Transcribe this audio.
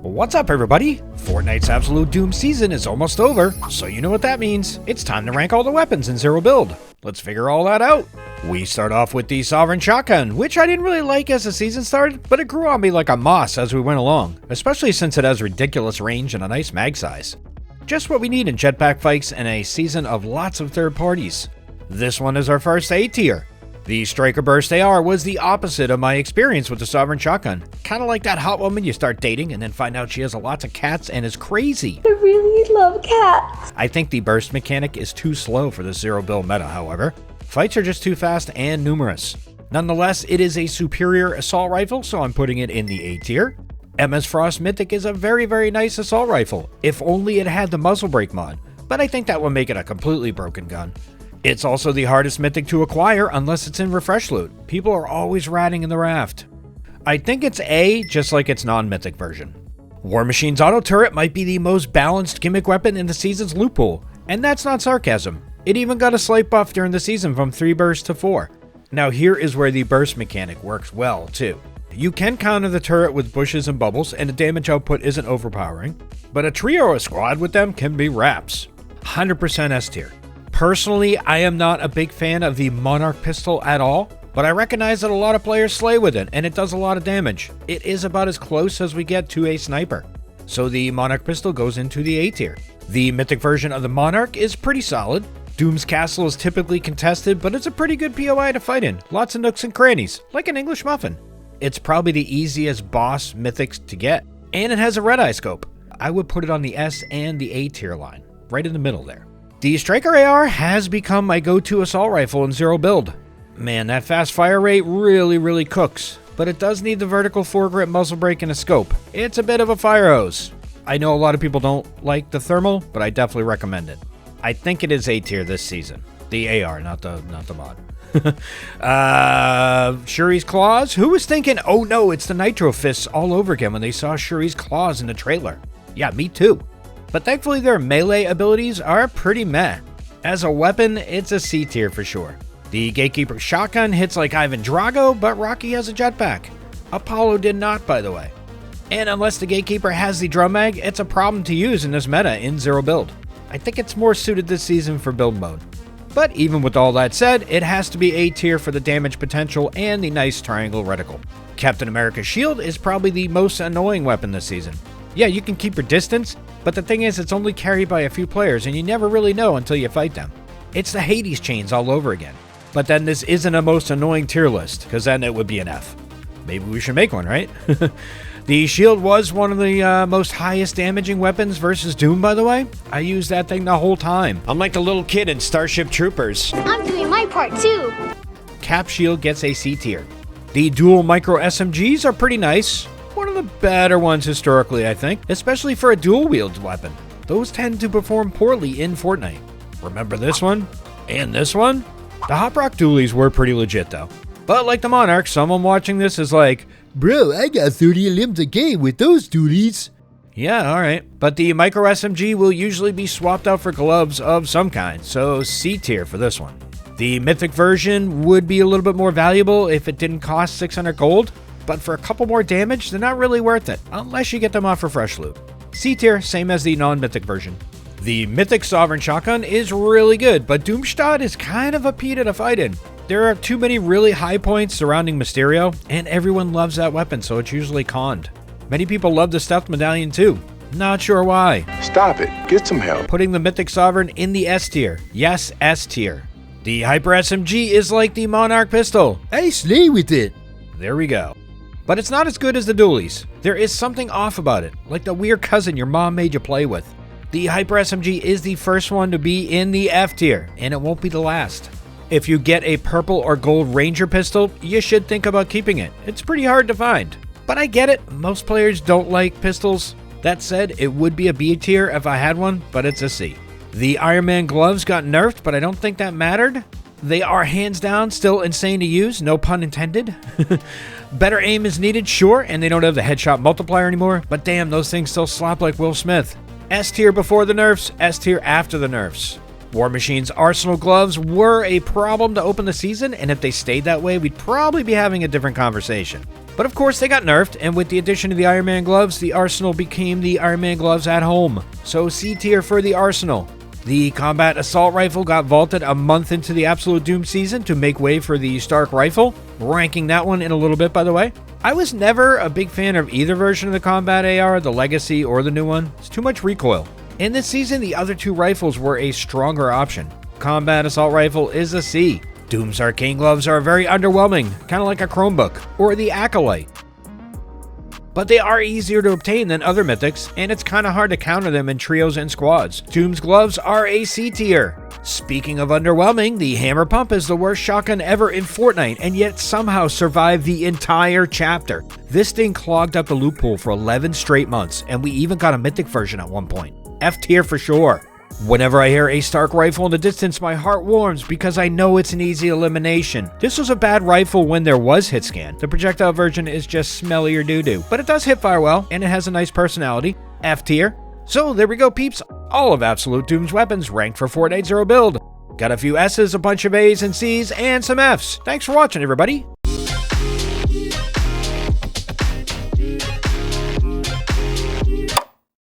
What's up, everybody? Fortnite's Absolute Doom season is almost over, so you know what that means. It's time to rank all the weapons in Zero Build. Let's figure all that out. We start off with the Sovereign Shotgun, which I didn't really like as the season started, but it grew on me like a moss as we went along, especially since it has ridiculous range and a nice mag size. Just what we need in jetpack fights and a season of lots of third parties. This one is our first A tier. The Striker Burst AR was the opposite of my experience with the Sovereign Shotgun. Kinda like that hot woman you start dating and then find out she has lots of cats and is crazy. I really love cats. I think the burst mechanic is too slow for the Zero Build meta, however. Fights are just too fast and numerous. Nonetheless, it is a superior assault rifle, so I'm putting it in the A tier. MS Frost Mythic is a very nice assault rifle, if only it had the muzzle brake mod, but I think that would make it a completely broken gun. It's also the hardest mythic to acquire unless it's in refresh loot. People are always ratting in the raft. I think it's A, just like its non-mythic version. War Machine's auto turret might be the most balanced gimmick weapon in the season's loot pool, and that's not sarcasm. It even got a slight buff during the season from 3 bursts to 4. Now here is where the burst mechanic works well too. You can counter the turret with bushes and bubbles, and the damage output isn't overpowering, but a trio or a squad with them can be wraps. 100% S tier. Personally, I am not a big fan of the Monarch pistol at all, but I recognize that a lot of players slay with it, and it does a lot of damage. It is about as close as we get to a sniper. So the Monarch pistol goes into the A tier. The mythic version of the Monarch is pretty solid. Doom's Castle is typically contested, but it's a pretty good POI to fight in. Lots of nooks and crannies, like an English muffin. It's probably the easiest boss mythics to get, and it has a red eye scope. I would put it on the S and the A tier line, right in the middle there. The Striker AR has become my go-to assault rifle in Zero Build. Man, that fast fire rate really cooks, but it does need the vertical foregrip muzzle brake and a scope. It's a bit of a fire hose. I know a lot of people don't like the thermal, but I definitely recommend it. I think it is A tier this season. The AR, not the mod. Shuri's Claws? Who was thinking, oh no, it's the Nitro Fists all over again when they saw Shuri's Claws in the trailer? Yeah, me too. But thankfully their melee abilities are pretty meh. As a weapon, it's a C tier for sure. The Gatekeeper shotgun hits like Ivan Drago, but Rocky has a jetpack. Apollo did not, by the way. And unless the Gatekeeper has the drum mag, it's a problem to use in this meta in Zero Build. I think it's more suited this season for build mode. But even with all that said, it has to be A tier for the damage potential and the nice triangle reticle. Captain America's shield is probably the most annoying weapon this season. Yeah, you can keep your distance, but the thing is it's only carried by a few players and you never really know until you fight them. It's the Hades chains all over again. But then this isn't a most annoying tier list, because then it would be an F. Maybe we should make one, right? The shield was one of the most highest damaging weapons versus Doom, by the way. I used that thing the whole time. I'm like the little kid in Starship Troopers. I'm doing my part too. Cap shield gets a C tier. The dual micro SMGs are pretty nice. One of the better ones historically, I think, especially for a dual-wield weapon. Those tend to perform poorly in Fortnite. Remember this one? And this one? The Hop Rock dualies were pretty legit though. But like the Monarch, someone watching this is like, bro, I got 30 limbs a game with those dualies. Yeah, alright. But the micro SMG will usually be swapped out for gloves of some kind, so C tier for this one. The Mythic version would be a little bit more valuable if it didn't cost 600 gold. But for a couple more damage, they're not really worth it, unless you get them off refresh loot. C tier, same as the non-mythic version. The Mythic Sovereign Shotgun is really good, but Doomstadt is kind of a pita to fight in. There are too many really high points surrounding Mysterio, and everyone loves that weapon, so it's usually conned. Many people love the Stealth Medallion too. Not sure why. Stop it. Get some help. Putting the Mythic Sovereign in the S tier. Yes, S tier. The Hyper SMG is like the Monarch pistol. I slay with it. There we go. But it's not as good as the dualies. There is something off about it, like the weird cousin your mom made you play with. The Hyper SMG is the first one to be in the F tier, and it won't be the last. If you get a purple or gold Ranger pistol, you should think about keeping it. It's pretty hard to find. But I get it, most players don't like pistols. That said, it would be a B tier if I had one, but it's a C. The Iron Man gloves got nerfed, but I don't think that mattered. They are hands down still insane to use, no pun intended. Better aim is needed, sure, and they don't have the headshot multiplier anymore, but damn, those things still slap like Will Smith. S tier before the nerfs, S tier after the nerfs. War Machine's Arsenal gloves were a problem to open the season, and if they stayed that way, we'd probably be having a different conversation. But of course they got nerfed, and with the addition of the Iron Man gloves, the arsenal became the Iron Man gloves at home. So C tier for the arsenal. The combat assault rifle got vaulted a month into the Absolute Doom season to make way for the Stark rifle, ranking that one in a little bit by the way. I was never a big fan of either version of the combat AR, the Legacy or the new one. It's too much recoil. In this season, the other two rifles were a stronger option. Combat assault rifle is a C. Doom's Arcane Gloves are very underwhelming, kind of like a Chromebook or the Acolyte. But they are easier to obtain than other mythics, and it's kind of hard to counter them in trios and squads. Doom's gloves are a C tier. Speaking of underwhelming, the Hammer Pump is the worst shotgun ever in Fortnite, and yet somehow survived the entire chapter. This thing clogged up the loot pool for 11 straight months, and we even got a mythic version at one point. F tier for sure. Whenever I hear a Stark rifle in the distance, my heart warms because I know it's an easy elimination. This was a bad rifle when there was hit scan. The projectile version is just smellier doo-doo. But it does hit fire well, and it has a nice personality. F tier. So there we go, peeps. All of Absolute Doom's weapons ranked for Fortnite Zero build. Got a few S's, a bunch of A's and C's, and some F's. Thanks for watching, everybody.